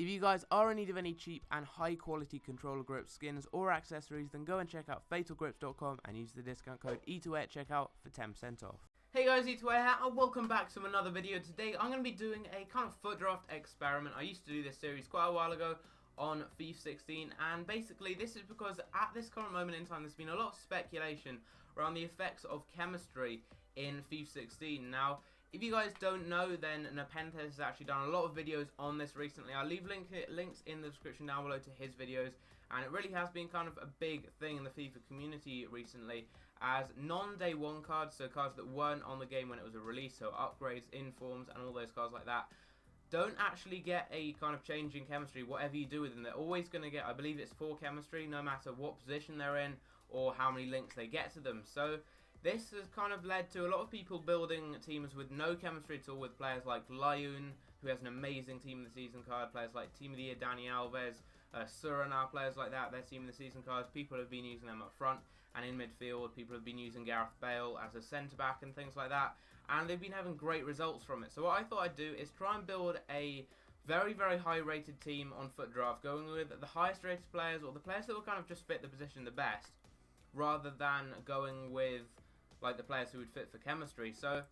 If you guys are in need of any cheap and high quality controller grip skins or accessories, then go and check out fatalgrips.com and use the discount code E2A at checkout for 10% off. Hey guys, E2A here, and welcome back to another video. Today I'm going to be doing a kind of foot draft experiment. I used to do this series quite a while ago on FIFA 16, and basically this is because at this current moment in time there's been a lot of speculation around the effects of chemistry in FIFA 16. Now, if you guys don't know, then Nepenthes has actually done a lot of videos on this recently. I'll leave links in the description down below to his videos, and it really has been kind of a big thing in the FIFA community recently, as non-day one cards, so cards that weren't on the game when it was a release, so upgrades, informs, and all those cards like that, don't actually get a kind of change in chemistry. Whatever you do with them, they're always going to get, I believe it's 4 chemistry, no matter what position they're in or how many links they get to them. So this has kind of led to a lot of people building teams with no chemistry at all, with players like Lyon, who has an amazing Team of the Season card, players like Team of the Year Dani Alves, Suriname, players like that, their Team of the Season cards. People have been using them up front and in midfield. People have been using Gareth Bale as a centre-back and things like that, and they've been having great results from it. So what I thought I'd do is try and build a very, very high-rated team on Foot Draft, going with the highest-rated players, or the players that will kind of just fit the position the best, rather than going with like the players who would fit for chemistry. So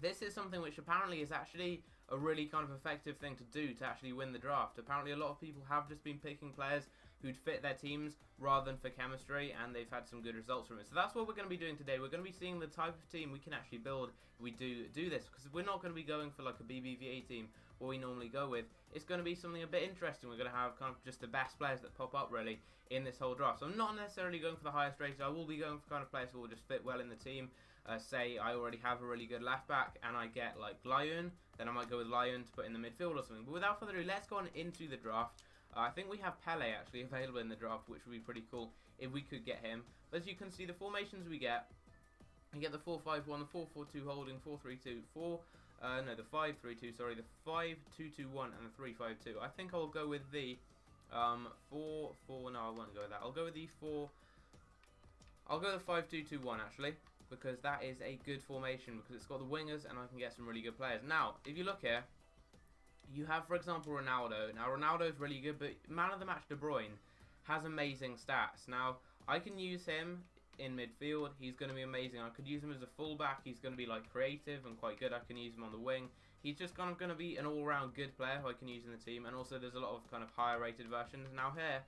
this is something which apparently is actually a really kind of effective thing to do to actually win the draft. Apparently a lot of people have just been picking players who'd fit their teams rather than for chemistry, and they've had some good results from it. So that's what we're going to be doing today. We're going to be seeing the type of team we can actually build if we do this, because we're not going to be going for like a BBVA team, what we normally go with. It's going to be something a bit interesting. We're going to have kind of just the best players that pop up really in this whole draft. So I'm not necessarily going for the highest rated. I will be going for kind of players who will just fit well in the team. Say I already have a really good left back and I get like Lyon, then I might go with Lyon to put in the midfield or something. But without further ado, let's go on into the draft. I think we have Pele actually available in the draft, which would be pretty cool if we could get him. But as you can see, the formations we get the 4-5-1, the 4-4-2 holding, 4-3-2, the 5-3-2, sorry, the 5-2-2-1, and the 3-5-2. I think I'll go with the 4-4, no, I won't go with that. I'll go with the 5-2-2-1 actually, because that is a good formation, because it's got the wingers and I can get some really good players. Now, if you look here, you have, for example, Ronaldo. Now, Ronaldo is really good, but man of the match De Bruyne has amazing stats. Now, I can use him in midfield. He's going to be amazing. I could use him as a fullback. He's going to be like creative and quite good. I can use him on the wing. He's just kind of going to be an all-round good player who I can use in the team. And also, there's a lot of kind of higher rated versions. Now here,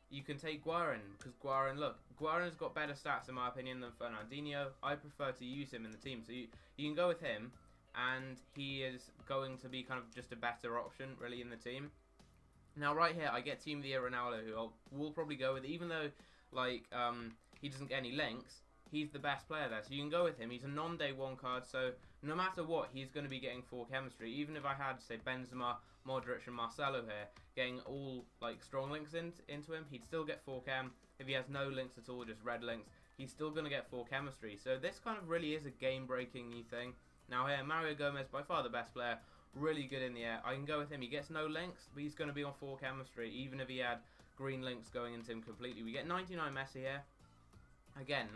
you can take Guarin, because Guarin's got better stats in my opinion than Fernandinho. I prefer to use him in the team. So you can go with him, and he is going to be kind of just a better option really in the team. Now right here, I get Team of the Year Ronaldo, who we'll probably go with, even though like he doesn't get any links. He's the best player there, so you can go with him. He's a non-day one card, so no matter what, he's going to be getting 4 chemistry. Even if I had, say, Benzema, Modric, and Marcelo here, getting all like strong links into him, he'd still get 4 chem. If he has no links at all, just red links, he's still going to get 4 chemistry. So this kind of really is a game-breaking new thing. Now here, Mario Gomez, by far the best player, really good in the air. I can go with him. He gets no links, but he's going to be on 4 chemistry, even if he had green links going into him completely. We get 99 Messi here. Again,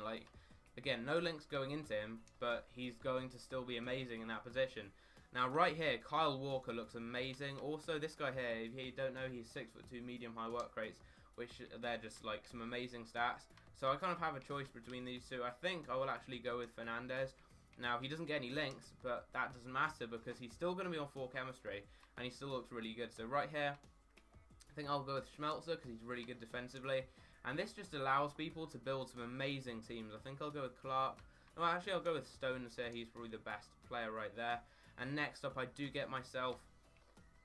no links going into him, but he's going to still be amazing in that position. Now, right here, Kyle Walker looks amazing. Also, this guy here, if you don't know, he's 6'2", medium-high work rates, which they're just like some amazing stats. So I kind of have a choice between these two. I think I will actually go with Fernandez. Now, he doesn't get any links, but that doesn't matter because he's still going to be on 4 chemistry, and he still looks really good. So right here, I think I'll go with Schmelzer because he's really good defensively. And this just allows people to build some amazing teams. I think I'll go with Clark. No, actually, I'll go with Stones here. He's probably the best player right there. And next up, I do get myself,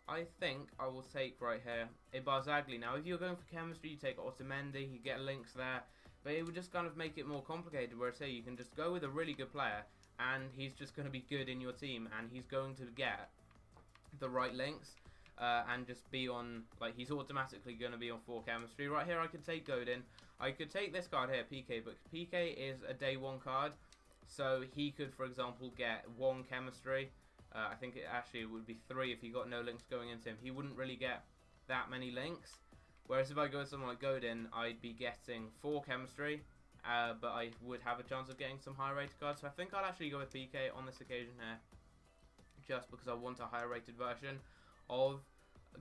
I think I will take right here a Barzagli. Now, if you're going for chemistry, you take Otamendi. You get links there. But it would just kind of make it more complicated. Whereas here, you can just go with a really good player, and he's just going to be good in your team. And he's going to get the right links. And just be on, like, he's automatically going to be on 4 chemistry. Right here, I could take Godin. I could take this card here, PK, but PK is a day 1 card, so he could, for example, get 1 chemistry. I think it would be 3 if he got no links going into him. He wouldn't really get that many links. Whereas if I go with someone like Godin, I'd be getting 4 chemistry, but I would have a chance of getting some higher rated cards. So I think I'll actually go with PK on this occasion here, just because I want a higher rated version of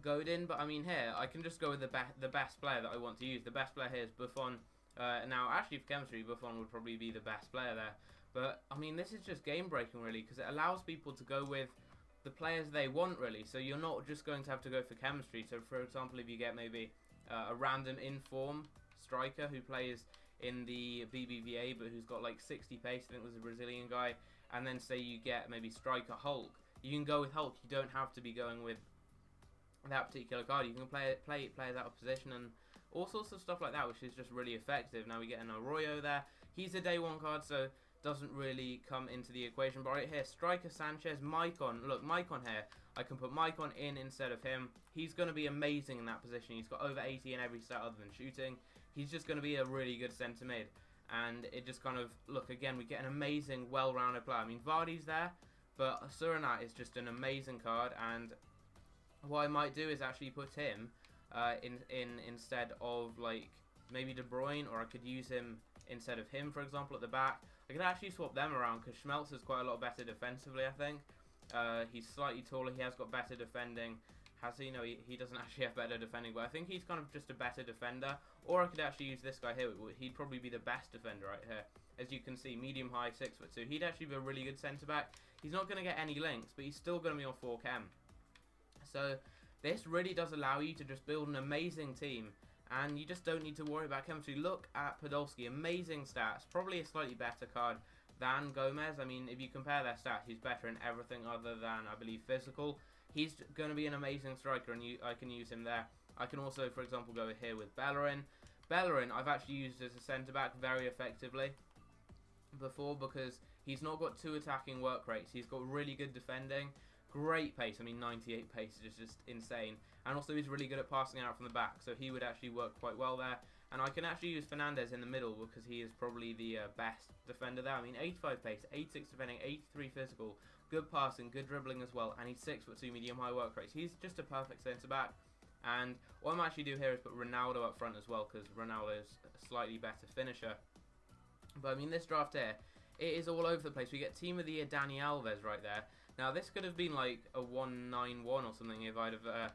Godin, but I mean here, I can just go with the best player that I want to use. The best player here is Buffon. Now, actually for chemistry, Buffon would probably be the best player there. But, I mean, this is just game breaking really, because it allows people to go with the players they want really, so you're not just going to have to go for chemistry. So for example, if you get maybe a random in-form striker who plays in the BBVA but who's got like 60 pace, I think it was a Brazilian guy, and then say you get maybe striker Hulk, you can go with Hulk. You don't have to be going with that particular card. You can play players out of position and all sorts of stuff like that, which is just really effective. Now we get an Arroyo there. He's a day one card, so doesn't really come into the equation. But right here, striker Sanchez, Maicon. Look, Maicon here. I can put Maicon in instead of him. He's going to be amazing in that position. He's got over 80 in every stat other than shooting. He's just going to be a really good centre mid. And it just kind of, look, again, we get an amazing, well-rounded player. I mean, Vardy's there, but Surinat is just an amazing card. And what I might do is actually put him in instead of, like, maybe De Bruyne, or I could use him instead of him, for example, at the back. I could actually swap them around because Schmelzer's quite a lot better defensively, I think. He's slightly taller. He has got better defending. Has he? No, he doesn't actually have better defending, but I think he's kind of just a better defender. Or I could actually use this guy here. He'd probably be the best defender right here. As you can see, medium high, 6'2". He'd actually be a really good centre-back. He's not going to get any links, but he's still going to be on 4 chem. So this really does allow you to just build an amazing team. And you just don't need to worry about chemistry. Look at Podolski, amazing stats. Probably a slightly better card than Gomez. I mean, if you compare their stats, he's better in everything other than, I believe, physical. He's going to be an amazing striker, and I can use him there. I can also, for example, go here with Bellerin. Bellerin, I've actually used as a centre-back very effectively before because he's not got 2 attacking work rates. He's got really good defending, great pace. I mean, 98 pace is just insane. And also he's really good at passing out from the back, so he would actually work quite well there. And I can actually use Fernandez in the middle because he is probably the best defender there. I mean, 85 pace, 86 defending, 83 physical, good passing, good dribbling as well, and he's 6'2", medium high work rates. He's just a perfect centre back. And what I'm actually do here is put Ronaldo up front as well because Ronaldo is a slightly better finisher. But I mean, this draft here, it is all over the place. We get Team of the Year Dani Alves right there. Now this could have been like a 191 or something if I'd have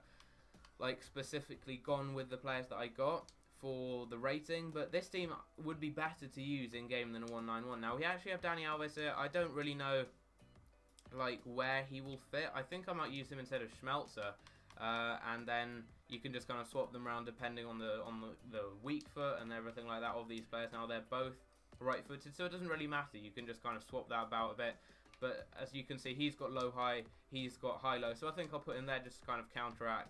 like specifically gone with the players that I got for the rating, but this team would be better to use in game than a 191. Now we actually have Dani Alves here. I don't really know like where he will fit. I think I might use him instead of Schmelzer, and then you can just kind of swap them around depending on the weak foot and everything like that of these players. Now they're both right-footed, so it doesn't really matter. You can just kind of swap that about a bit. But as you can see, he's got low-high, he's got high-low. So I think I'll put him there just to kind of counteract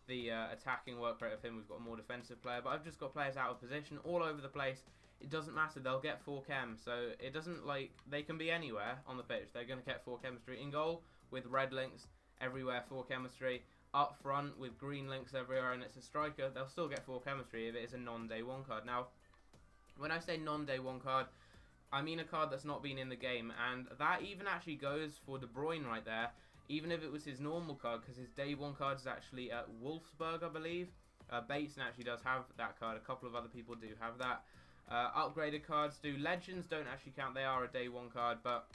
the attacking work rate of him. We've got a more defensive player, but I've just got players out of position all over the place. It doesn't matter. They'll get 4 chem, so it doesn't like they can be anywhere on the pitch. They're going to get 4 chemistry in goal with red links everywhere, 4 chemistry up front with green links everywhere, and it's a striker. They'll still get 4 chemistry if it is a non-day 1 card. Now, when I say non-day 1 card, I mean a card that's not been in the game, and that even actually goes for De Bruyne right there, even if it was his normal card, because his day 1 card is actually at Wolfsburg, I believe. Bateson actually does have that card. A couple of other people do have that. Upgraded cards do. Legends don't actually count. They are a day 1 card, but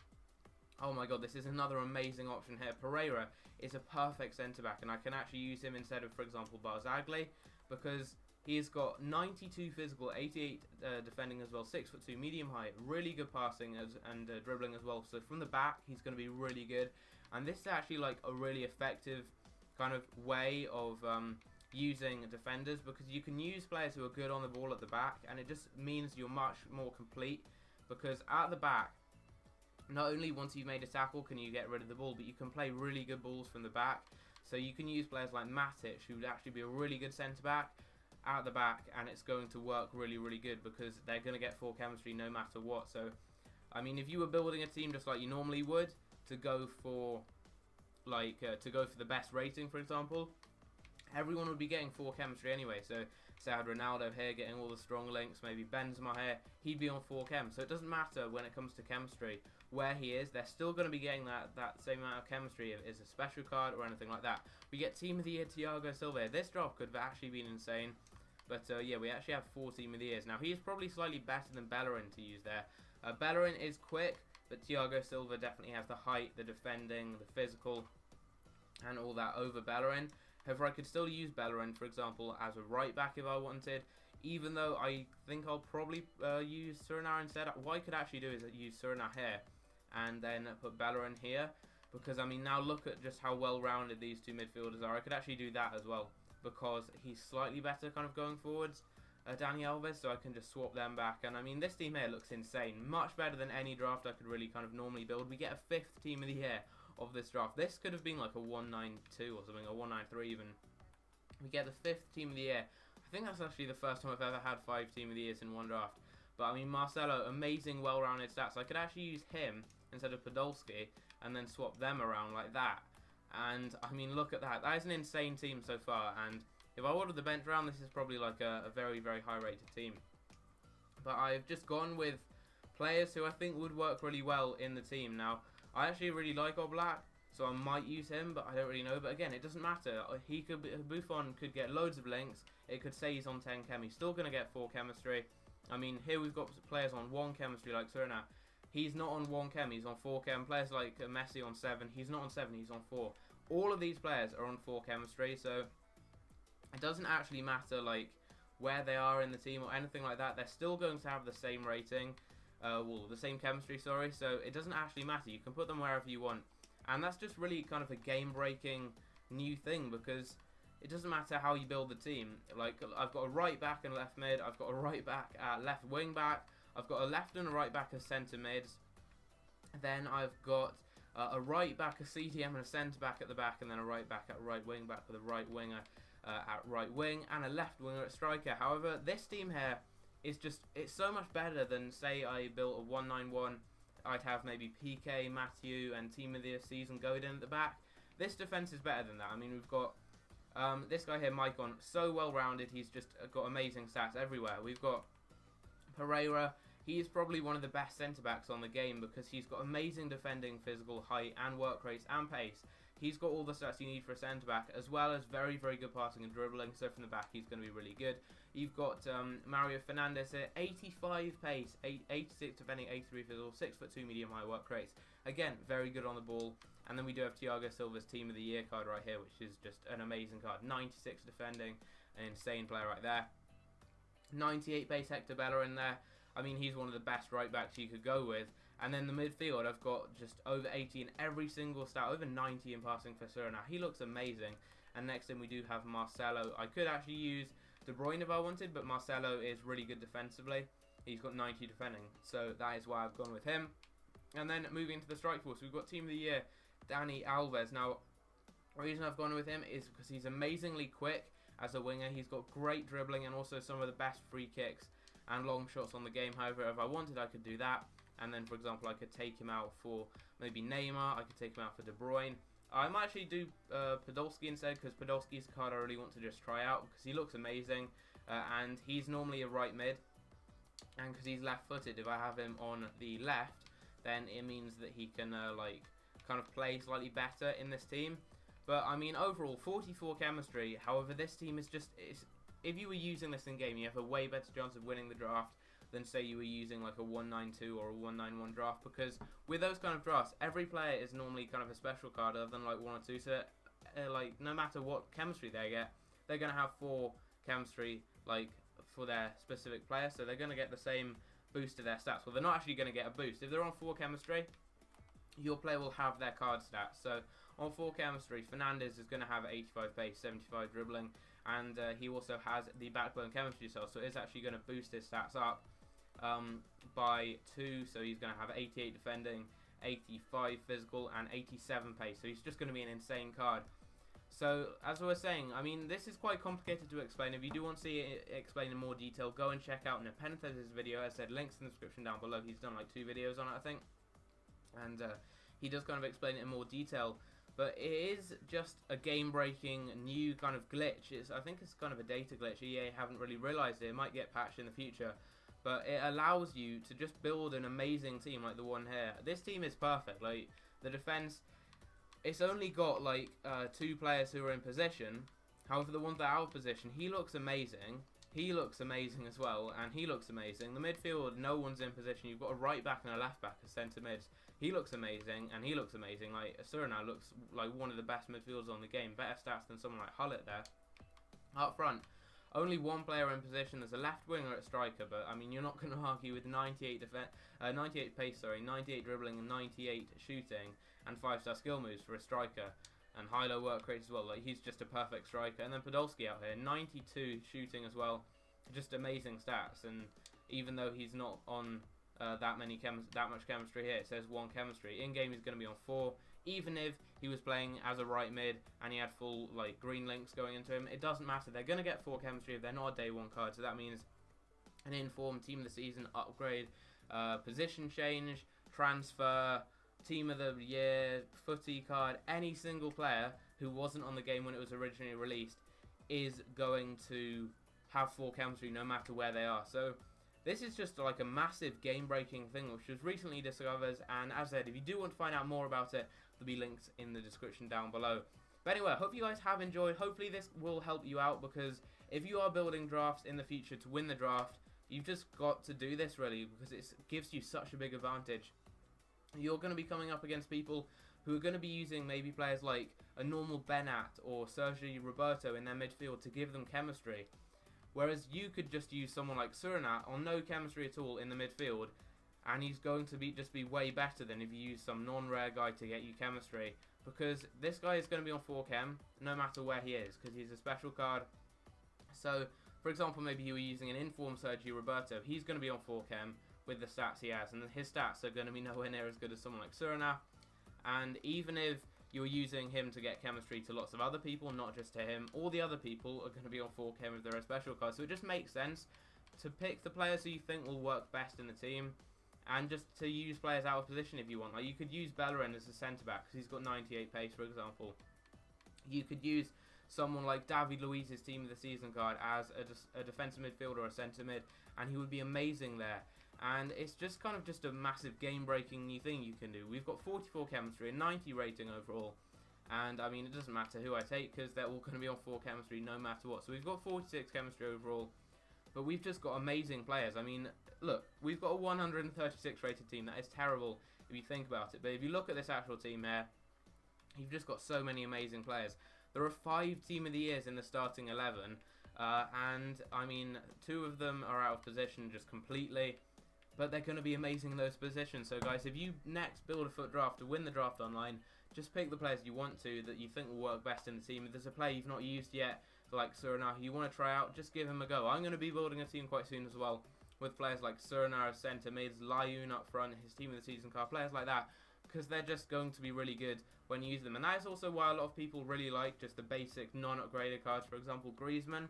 oh my god, this is another amazing option here. Pereira is a perfect centre-back, and I can actually use him instead of, for example, Barzagli, because he's got 92 physical, 88 defending as well, 6'2", medium height, really good passing and dribbling as well. So from the back, he's going to be really good. And this is actually like a really effective kind of way of using defenders, because you can use players who are good on the ball at the back, and it just means you're much more complete, because at the back, not only once you've made a tackle can you get rid of the ball, but you can play really good balls from the back. So you can use players like Matic, who would actually be a really good centre-back, out the back, and it's going to work really, really good because they're going to get 4 chemistry no matter what. So, I mean, if you were building a team just like you normally would, to go for like the best rating, for example, everyone would be getting 4 chemistry anyway. So, say I had Ronaldo here getting all the strong links, maybe Benzema here, he'd be on 4 chem. So it doesn't matter when it comes to chemistry where he is, they're still going to be getting that same amount of chemistry if it's a special card or anything like that. We get Team of the Year Thiago Silva. This drop could have actually been insane. But yeah, we actually have 4 Team of the Years. Now, he is probably slightly better than Bellerin to use there. Bellerin is quick, but Thiago Silva definitely has the height, the defending, the physical, and all that over Bellerin. However, I could still use Bellerin, for example, as a right back if I wanted, even though I think I'll probably use Suriname instead. What I could actually do is use Suriname here and then put Bellerin here, because I mean, now look at just how well-rounded these two midfielders are. I could actually do that as well, because he's slightly better kind of going forwards, Dani Alves, so I can just swap them back. And I mean, this team here looks insane, much better than any draft I could really kind of normally build. We get a 5th team of the year of this draft. This could have been like a 192 or something, or 193 even. We get the 5th team of the year. I think that's actually the first time I've ever had 5 team of the years in one draft. But I mean, Marcelo, amazing, well-rounded stats. I could actually use him instead of Podolski and then swap them around like that. And I mean, look at that. That is an insane team so far. And if I ordered the bench round, this is probably like a very, very high-rated team. But I've just gone with players who I think would work really well in the team. Now, I actually really like Oblak, so I might use him, but I don't really know. But again, it doesn't matter. Buffon could get loads of links. It could say he's on 10 chem. He's still going to get 4 chemistry. I mean, here we've got players on 1 chemistry like Suriname. He's not on 1 chem, he's on 4 chem. Players like Messi on 7, he's not on 7, he's on 4. All of these players are on 4 chemistry, so it doesn't actually matter like where they are in the team or anything like that. They're still going to have the same rating, well, the same chemistry, sorry, so it doesn't actually matter. You can put them wherever you want. And that's just really kind of a game-breaking new thing, because it doesn't matter how you build the team. Like, I've got a right back and left mid, I've got a right back at left wing back, I've got a left and a right back as centre mids, then I've got a right back, a CDM and a centre back at the back, and then a right back at right wing back with a right winger at right wing, and a left winger at striker. However, this team here is just, it's so much better than, say, I built a 191, I'd have maybe PK, Matthew, and team of the season going in at the back. This defence is better than that. I mean, we've got this guy here, Maicon, so well-rounded. He's just got amazing stats everywhere. We've got Pereira. He's probably one of the best centre-backs on the game, because he's got amazing defending, physical, height, and work rates, and pace. He's got all the stats you need for a centre-back, as well as very, very good passing and dribbling, so from the back he's going to be really good. You've got Mario Fernandes here, 85 pace, 86 defending, 83 physical, 6'2" medium-high work rates. Again, very good on the ball. And then we do have Thiago Silva's Team of the Year card right here, which is just an amazing card. 96 defending, an insane player right there. 98 base Hector Bellerin there. I mean, he's one of the best right backs you could go with. And then the midfield, I've got just over 80 in every single stat, over 90 in passing for Suriname. He looks amazing. And next in we do have Marcelo. I could actually use De Bruyne if I wanted, but Marcelo is really good defensively. He's got 90 defending, so that is why I've gone with him. And then moving into the strike force, we've got Team of the Year, Dani Alves. Now, the reason I've gone with him is because he's amazingly quick as a winger. He's got great dribbling and also some of the best free kicks and long shots on the game. However, if I wanted, I could do that. And then, for example, I could take him out for maybe Neymar. I could take him out for De Bruyne. I might actually do Podolski instead, because Podolski's a card I really want to just try out, because he looks amazing. And he's normally a right mid. And because he's left-footed, if I have him on the left, then it means that he can, kind of play slightly better in this team. But, I mean, overall, 44 chemistry. However, this team is just... if you were using this in-game, you have a way better chance of winning the draft than, say, you were using, like, a 192 or a 191 draft. Because with those kind of drafts, every player is normally kind of a special card other than, like, 1 or 2. So, no matter what chemistry they get, they're going to have 4 chemistry, like, for their specific player. So, they're going to get the same boost to their stats. Well, they're not actually going to get a boost. If they're on 4 chemistry, your player will have their card stats. So on 4 chemistry, Fernandes is going to have 85 pace, 75 dribbling, and he also has the backbone chemistry cell, so it's actually going to boost his stats up by 2. So he's going to have 88 defending, 85 physical, and 87 pace. So he's just going to be an insane card. So as I was saying, I mean, this is quite complicated to explain. If you do want to see it explained in more detail, go and check out Nepenthes' video. As I said, links in the description down below. He's done like 2 videos on it, I think. And he does kind of explain it in more detail, but it is just a game-breaking new kind of glitch. I think it's kind of a data glitch. EA haven't really realised it. It might get patched in the future, but it allows you to just build an amazing team like the one here. This team is perfect. Like, the defence, it's only got like 2 players who are in position. However, the ones that are out of position, he looks amazing. He looks amazing as well, and he looks amazing. The midfield, no one's in position. You've got a right back and a left back as centre mids. he looks amazing, and he looks amazing. Like, Suriname looks like one of the best midfielders on the game. Better stats than someone like Hullet there. Up front, only one player in position. There's a left winger at striker, but I mean, you're not going to argue with 98 pace, 98 dribbling, and 98 shooting, and 5-star skill moves for a striker. And high-low work rate as well. Like, he's just a perfect striker. And then Podolski out here, 92 shooting as well. Just amazing stats. And even though he's not on that much chemistry here, it says 1 chemistry. In game, he's going to be on 4. Even if he was playing as a right mid and he had full like green links going into him, it doesn't matter. They're going to get 4 chemistry if they're not a day 1 card. So that means an informed team of the season upgrade, position change, transfer, team of the year, footy card. Any single player who wasn't on the game when it was originally released is going to have 4 chemistry no matter where they are. So this is just like a massive game-breaking thing which was recently discovered, and as I said, if you do want to find out more about it, there'll be links in the description down below. But anyway, I hope you guys have enjoyed. Hopefully this will help you out, because if you are building drafts in the future to win the draft, you've just got to do this really, because it gives you such a big advantage. You're going to be coming up against people who are going to be using maybe players like a normal Benat or Sergio Roberto in their midfield to give them chemistry. Whereas you could just use someone like Suriname on no chemistry at all in the midfield, and he's going to just be way better than if you use some non-rare guy to get you chemistry. Because this guy is going to be on 4 chem no matter where he is, because he's a special card. So, for example, maybe you were using an informed Sergio Roberto. He's going to be on 4 chem with the stats he has, and his stats are going to be nowhere near as good as someone like Suriname. And even if you're using him to get chemistry to lots of other people, not just to him, all the other people are going to be on 4 chem if they're a special card. So it just makes sense to pick the players who you think will work best in the team, and just to use players out of position if you want. Like, you could use Bellerin as a centre-back because he's got 98 pace, for example. You could use someone like David Luiz's team of the season card as a defensive midfielder or a centre mid, and he would be amazing there. And it's just kind of just a massive game-breaking new thing you can do. We've got 44 chemistry and 90 rating overall. And, I mean, it doesn't matter who I take because they're all going to be on 4 chemistry no matter what. So we've got 46 chemistry overall. But we've just got amazing players. I mean, look, we've got a 136 rated team. That is terrible if you think about it. But if you look at this actual team here, you've just got so many amazing players. There are 5 team of the years in the starting 11. And, I mean, 2 of them are out of position just completely. But they're going to be amazing in those positions. So, guys, if you next build a foot draft to win the draft online, just pick the players you want to that you think will work best in the team. If there's a player you've not used yet, like Suriname, who you want to try out, just give him a go. I'm going to be building a team quite soon as well, with players like Suriname as centre mids, Layun up front, his team of the season card, players like that, because they're just going to be really good when you use them. And that is also why a lot of people really like just the basic non-upgraded cards. For example, Griezmann,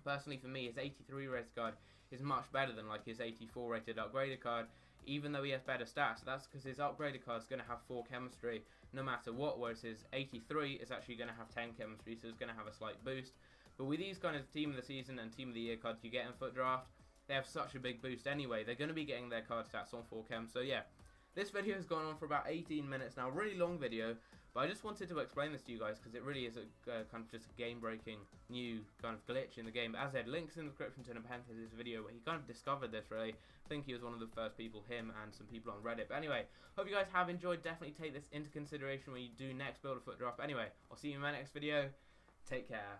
personally for me, his 83 rated card is much better than like his 84 rated upgraded card, even though he has better stats. That's because his upgraded card is going to have 4 chemistry no matter what, whereas his 83 is actually going to have 10 chemistry, so it's going to have a slight boost. But with these kind of team of the season and team of the year cards you get in foot draft, they have such a big boost anyway. They're going to be getting their card stats on 4 chem. So yeah, this video has gone on for about 18 minutes now, really long video. But I just wanted to explain this to you guys because it really is a kind of just a game-breaking new kind of glitch in the game. As I said, links in the description to an append to this video where he kind of discovered this really. I think he was one of the first people, him and some people on Reddit. But anyway, hope you guys have enjoyed. Definitely take this into consideration when you do next build a foot draft. Anyway, I'll see you in my next video. Take care.